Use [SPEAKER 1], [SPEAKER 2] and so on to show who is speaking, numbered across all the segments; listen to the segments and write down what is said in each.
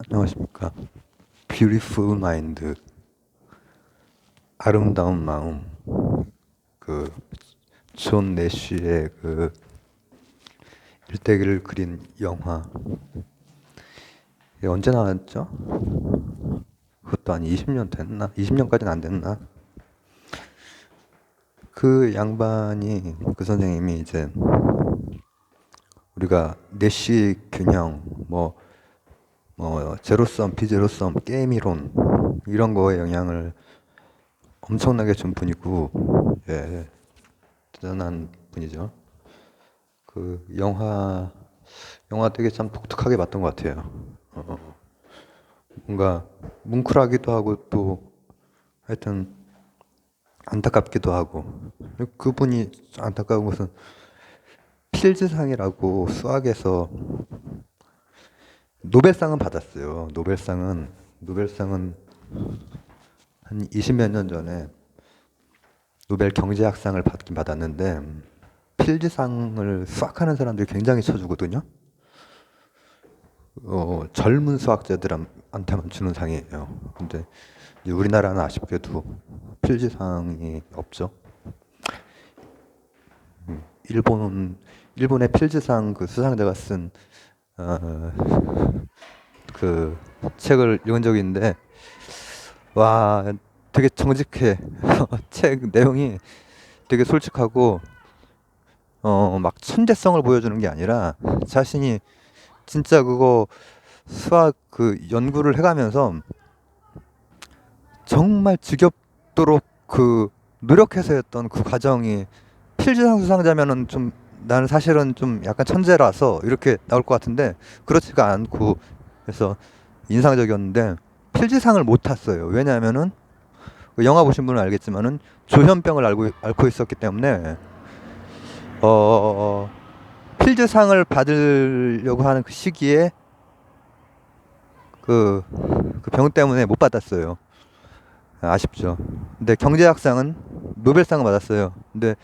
[SPEAKER 1] 안녕하십니까. Beautiful Mind, 아름다운 마음, 그 존 내쉬의 그 일대기를 그린 영화. 이게 언제 나왔죠? 그것도 한 20년 됐나? 20년까지는 안 됐나? 그 양반이, 그 선생님이 이제 우리가 내쉬 균형, 제로섬, 비제로섬, 게임 이론 이런 거에 영향을 엄청나게 준 분이고, 예, 대단한 분이죠. 그 영화 되게 참 독특하게 봤던 것 같아요. 뭔가 뭉클하기도 하고 또 하여튼 안타깝기도 하고. 그분이 안타까운 것은 필즈상이라고 수학에서 노벨상은 받았어요. 노벨상은 한 20몇 년 전에 노벨 경제학상을 받긴 받았는데, 필즈상을 수학하는 사람들이 굉장히 쳐주거든요. 젊은 수학자들한테만 주는 상이에요. 근데 이제 우리나라는 아쉽게도 필즈상이 없죠. 일본의 필즈상 그 수상자가 쓴 어, 그 책을 읽은 적이 있는데, 와, 되게 정직해. 책 내용이 되게 솔직하고, 막 천재성을 보여주는 게 아니라 자신이 진짜 그거 수학 그 연구를 해가면서 정말 지겹도록 그 노력해서 했던 그 과정이, 필즈상 수상자면은 좀 나는 사실은 좀 약간 천재라서 이렇게 나올 것 같은데 그렇지가 않고, 그래서 인상적이었는데 필즈상을 못 탔어요. 왜냐하면은 그 영화 보신 분은 알겠지만은 조현병을 앓고 있었기 때문에 어 필즈상을 받으려고 하는 그 시기에 그 병 때문에 못 받았어요. 아쉽죠. 근데 경제학상은 노벨상을 받았어요. 근데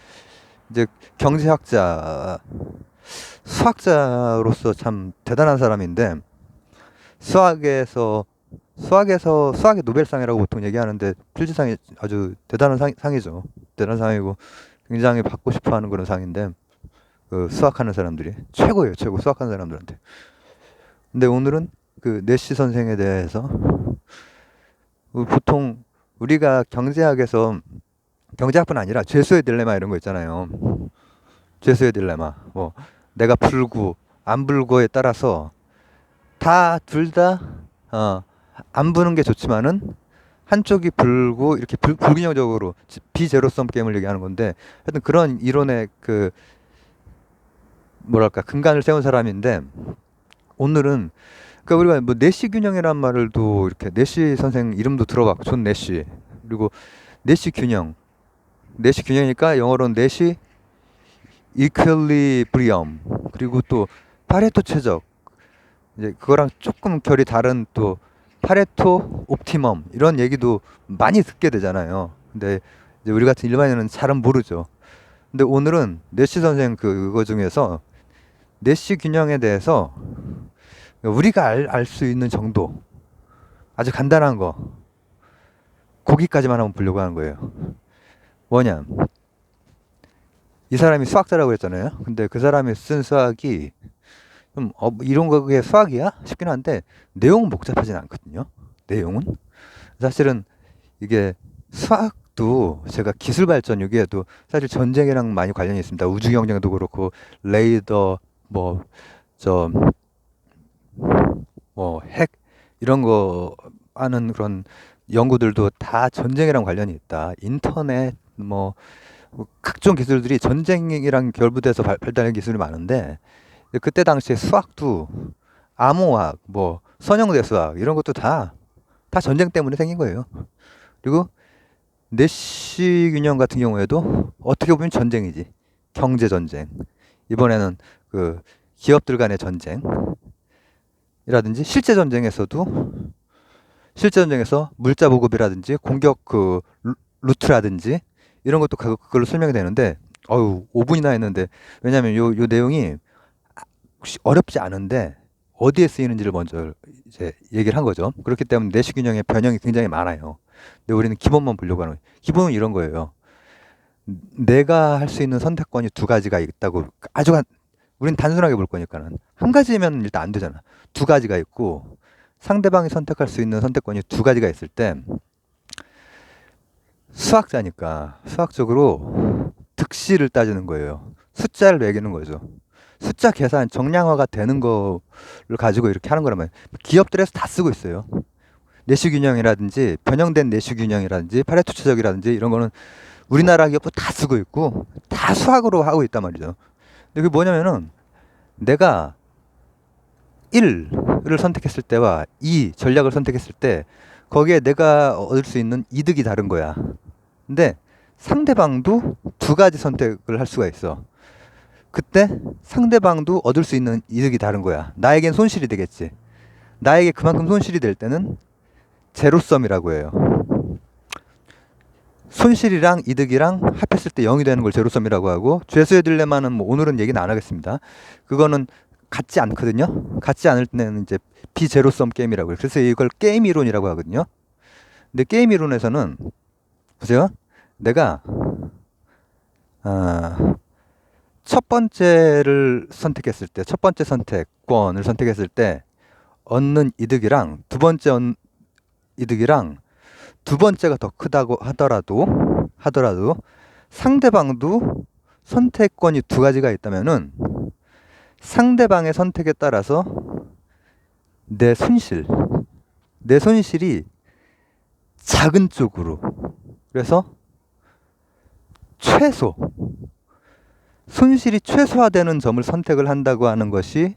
[SPEAKER 1] 이제 경제학자, 수학자로서 참 대단한 사람인데, 수학에서 수학의 노벨상이라고 보통 얘기하는데 필즈상이 아주 대단한 상이죠. 대단한 상이고 굉장히 받고 싶어하는 그런 상인데, 그 수학하는 사람들이 최고예요. 최고, 수학하는 사람들한테. 근데 오늘은 그 내시 선생에 대해서, 보통 우리가 경제학뿐 아니라 죄수의 딜레마 이런 거 있잖아요. 죄수의 딜레마. 뭐 내가 불구 안 불구에 따라서 다 둘 다 안 부는 게 좋지만은 한쪽이 불고 이렇게 불균형적으로 비제로섬 게임을 얘기하는 건데, 하여튼 그런 이론의 그 뭐랄까 근간을 세운 사람인데, 오늘은 그러니까 우리가 뭐 내시 균형이란 말을도 이렇게 내시 선생 이름도 들어봤고, 존 내시. 그리고 내시 균형, 내시 균형이니까 영어로는 내시 이퀄리브리엄, 그리고 또 파레토 최적, 이제 그거랑 조금 결이 다른 또 파레토 옵티멈 이런 얘기도 많이 듣게 되잖아요. 근데 이제 우리 같은 일반인은 잘은 모르죠. 근데 오늘은 내시 선생 그거 중에서 내시 균형에 대해서 우리가 알 수 있는 정도, 아주 간단한 거, 거기까지만 한번 보려고 하는 거예요. 뭐냐, 이 사람이 수학자라고 했잖아요. 근데 그 사람이 쓴 수학이 좀 이런 거 그게 수학이야 싶긴 한데 내용은 복잡하진 않거든요. 내용은 사실은 이게 수학도 제가 기술 발전 여기에도 사실 전쟁이랑 많이 관련이 있습니다. 우주 경쟁도 그렇고 레이더 저 핵 이런 거 하는 그런 연구들도 다 전쟁이랑 관련이 있다. 인터넷 각종 기술들이 전쟁이랑 결부돼서 발달한 기술이 많은데, 그때 당시에 수학도 암호학, 선형대 수학 이런 것도 다 전쟁 때문에 생긴 거예요. 그리고 내시 균형 같은 경우에도 어떻게 보면 전쟁이지. 경제 전쟁. 이번에는 그 기업들 간의 전쟁이라든지, 실제 전쟁에서 물자 보급이라든지 공격 그 루트라든지 이런 것도 그걸로 설명이 되는데, 5분이나 했는데, 왜냐면 요 내용이 어렵지 않은데 어디에 쓰이는지를 먼저 이제 얘기를 한 거죠. 그렇기 때문에 내시 균형의 변형이 굉장히 많아요. 근데 우리는 기본만 보려고 하는 거예요. 기본은 이런 거예요. 내가 할 수 있는 선택권이 두 가지가 있다고 우린 단순하게 볼 거니까는 한 가지면 일단 안 되잖아. 두 가지가 있고 상대방이 선택할 수 있는 선택권이 두 가지가 있을 때 수학자니까 수학적으로 득실을 따지는 거예요. 숫자를 매기는 거죠. 숫자 계산 정량화가 되는 거를 가지고 이렇게 하는 거라면 기업들에서 다 쓰고 있어요. 내시균형이라든지 변형된 내시균형이라든지 파레토 최적이라든지 이런 거는 우리나라 기업도 다 쓰고 있고 다 수학으로 하고 있단 말이죠. 근데 그게 뭐냐면은 내가 1을 선택했을 때와 2 전략을 선택했을 때 거기에 내가 얻을 수 있는 이득이 다른 거야. 근데 상대방도 두 가지 선택을 할 수가 있어. 그때 상대방도 얻을 수 있는 이득이 다른 거야. 나에겐 손실이 되겠지. 나에게 그만큼 손실이 될 때는 제로섬이라고 해요. 손실이랑 이득이랑 합했을 때 0이 되는 걸 제로섬이라고 하고, 죄수의 딜레마는 뭐 오늘은 얘기는 안 하겠습니다. 그거는 같지 않거든요. 같지 않을 때는 이제 비제로섬 게임이라고 해요. 그래서 이걸 게임 이론이라고 하거든요. 근데 게임 이론에서는 보세요. 내가 첫 번째를 선택했을 때, 첫 번째 선택권을 선택했을 때 얻는 이득이랑 두 번째 이득이랑 두 번째가 더 크다고 하더라도 상대방도 선택권이 두 가지가 있다면은 상대방의 선택에 따라서 내 손실이 작은 쪽으로, 그래서 손실이 최소화되는 점을 선택을 한다고 하는 것이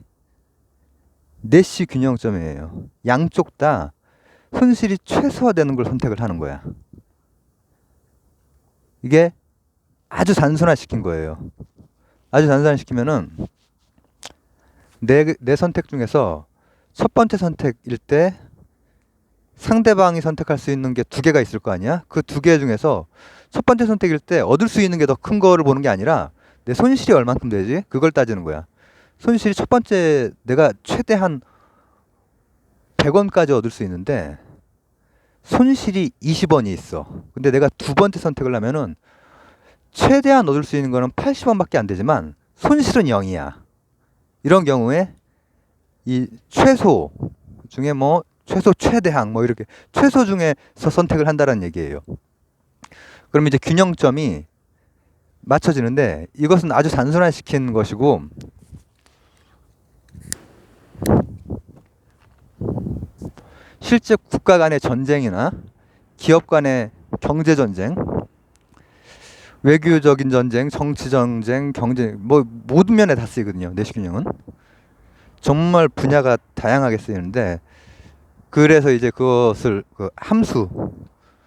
[SPEAKER 1] 내시 균형점이에요. 양쪽 다 손실이 최소화되는 걸 선택을 하는 거야. 이게 아주 단순화시킨 거예요. 아주 단순화시키면은 내 선택 중에서 첫 번째 선택일 때 상대방이 선택할 수 있는 게 두 개가 있을 거 아니야? 그 두 개 중에서 첫 번째 선택일 때 얻을 수 있는 게 더 큰 거를 보는 게 아니라 내 손실이 얼만큼 되지? 그걸 따지는 거야. 손실이 첫 번째 내가 최대한 100원까지 얻을 수 있는데 손실이 20원이 있어. 근데 내가 두 번째 선택을 하면은 최대한 얻을 수 있는 거는 80원밖에 안 되지만 손실은 0이야. 이런 경우에 이 최소 중에 뭐 최소 최대항 뭐 이렇게 최소 중에서 선택을 한다는 얘기예요. 그럼 이제 균형점이 맞춰지는데 이것은 아주 단순화시킨 것이고, 실제 국가 간의 전쟁이나 기업 간의 경제 전쟁, 외교적인 전쟁, 정치 전쟁, 경제 뭐 모든 면에 다 쓰이거든요. 내시균형은 정말 분야가 다양하게 쓰이는데, 그래서 이제 그것을 그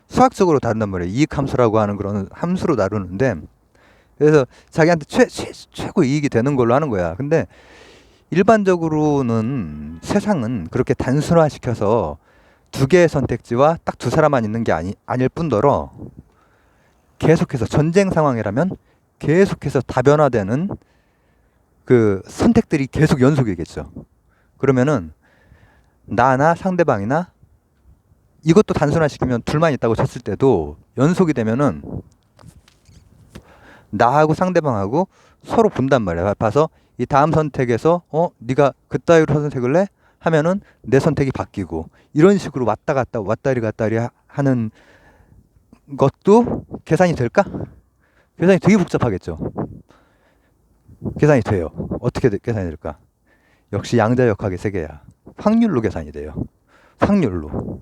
[SPEAKER 1] 수학적으로 다룬단 말이에요. 이익 함수라고 하는 그런 함수로 다루는데, 그래서 자기한테 최고 이익이 되는 걸로 하는 거야. 근데 일반적으로는 세상은 그렇게 단순화시켜서 두 개의 선택지와 딱 두 사람만 있는 게 아닐 뿐더러 계속해서 전쟁 상황이라면 계속해서 다변화되는 그 선택들이 계속 연속이겠죠. 그러면은 나나 상대방이나, 이것도 단순화시키면 둘만 있다고 쳤을 때도 연속이 되면은 나하고 상대방하고 서로 본단 말이야. 봐서 이 다음 선택에서 네가 그따위로 선택을 해? 하면은 내 선택이 바뀌고, 이런 식으로 왔다리 갔다리 하는 것도 계산이 될까? 계산이 되게 복잡하겠죠. 계산이 돼요. 어떻게 계산이 될까? 역시 양자역학의 세계야. 확률로 계산이 돼요. 확률로.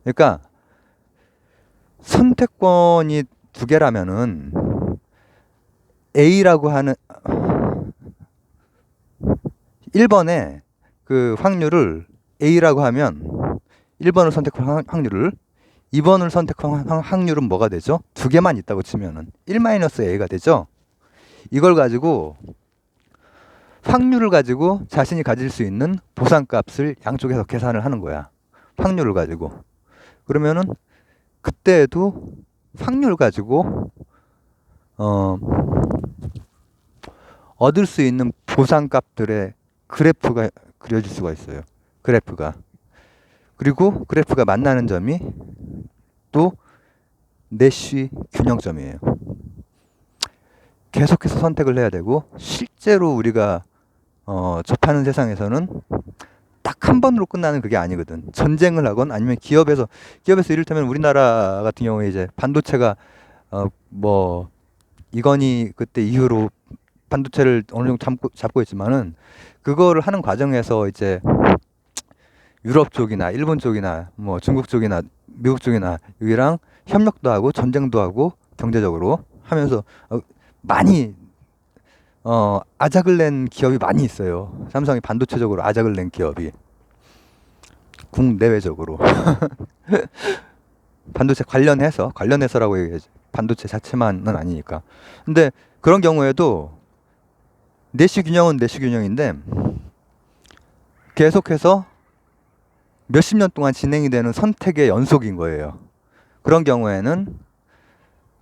[SPEAKER 1] 그러니까 선택권이 두 개라면은 A라고 하는 1번에 그 확률을 A라고 하면 1번을 선택한 확률을, 2번을 선택한 확률은 뭐가 되죠? 두 개만 있다고 치면은 1-A가 되죠. 이걸 가지고 확률을 가지고 자신이 가질 수 있는 보상값을 양쪽에서 계산을 하는 거야. 확률을 가지고. 그러면은 그때도 확률 가지고 얻을 수 있는 보상값들의 그려질 수가 있어요. 그래프가. 그리고 그래프가 만나는 점이 또 내쉬 균형점이에요. 계속해서 선택을 해야 되고, 실제로 우리가 접하는 세상에서는 딱 한 번으로 끝나는 그게 아니거든. 전쟁을 하건 아니면 기업에서 이를테면 우리나라 같은 경우에 이제 반도체가 뭐 이건희 그때 이후로 반도체를 어느 정도 잡고 있지만은, 그거를 하는 과정에서 이제 유럽 쪽이나 일본 쪽이나 뭐 중국 쪽이나 미국 쪽이나 여기랑 협력도 하고 전쟁도 하고 경제적으로 하면서 많이 아작을 낸 기업이 많이 있어요. 삼성이 반도체적으로 아작을 낸 기업이 국내외적으로 반도체 관련해서라고 얘기하지, 반도체 자체만은 아니니까. 근데 그런 경우에도 내시 균형은 내시 균형인데 계속해서 몇십 년 동안 진행이 되는 선택의 연속인 거예요. 그런 경우에는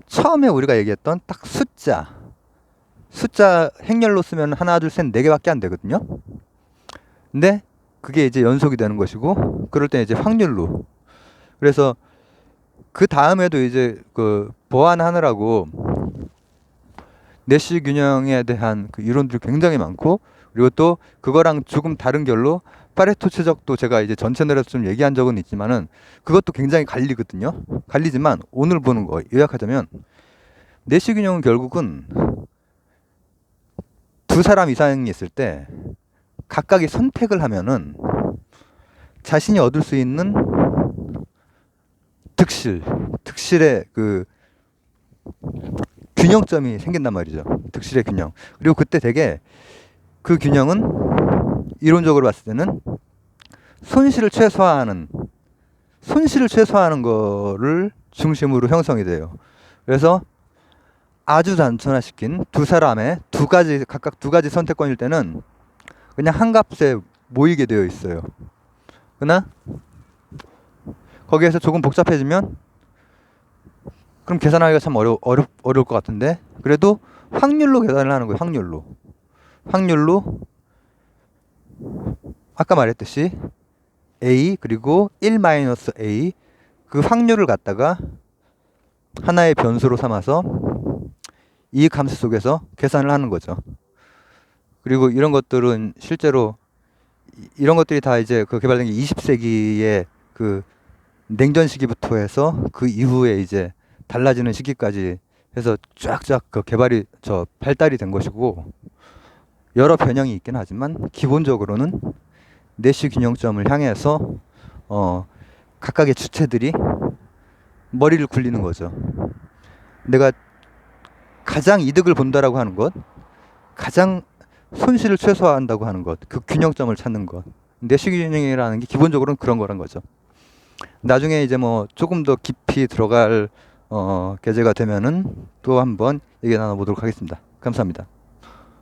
[SPEAKER 1] 처음에 우리가 얘기했던 딱 숫자 행렬로 쓰면 하나, 둘, 셋, 네 개밖에 안 되거든요. 근데 그게 이제 연속이 되는 것이고, 그럴 때 이제 확률로. 그래서 그 다음에도 이제 그 보완하느라고 내시 균형에 대한 그 이론들이 굉장히 많고, 그리고 또 그거랑 조금 다른 결로 파레토 최적도 제가 이제 전 채널에서 좀 얘기한 적은 있지만은 그것도 굉장히 갈리거든요. 갈리지만 오늘 보는 거 요약하자면, 내시 균형은 결국은 두 사람 이상이 있을 때 각각의 선택을 하면은 자신이 얻을 수 있는 득실의 그 균형점이 생긴단 말이죠. 득실의 균형. 그리고 그때 되게 그 균형은 이론적으로 봤을 때는 손실을 최소화하는 거를 중심으로 형성이 돼요. 그래서 아주 단순화시킨 두 사람의 각각 두 가지 선택권일 때는 그냥 한 값에 모이게 되어 있어요. 그러나 거기에서 조금 복잡해지면 그럼 계산하기가 참 어려울 것 같은데, 그래도 확률로 계산을 하는 거예요. 확률로 아까 말했듯이 A 그리고 1-A 그 확률을 갖다가 하나의 변수로 삼아서 이 함수 속에서 계산을 하는 거죠. 그리고 이런 것들은 실제로 이런 것들이 다 이제 그 개발된 게 20세기의 그 냉전 시기부터 해서 그 이후에 이제 달라지는 시기까지 해서 쫙쫙 그 발달이 된 것이고, 여러 변형이 있긴 하지만 기본적으로는 내시 균형점을 향해서 각각의 주체들이 머리를 굴리는 거죠. 내가 가장 이득을 본다라고 하는 것, 가장 손실을 최소화한다고 하는 것, 그 균형점을 찾는 것. 내시 균형이라는 게 기본적으로는 그런 거란 거죠. 나중에 이제 뭐 조금 더 깊이 들어갈 계제가 되면은 또 한번 얘기 나눠보도록 하겠습니다. 감사합니다.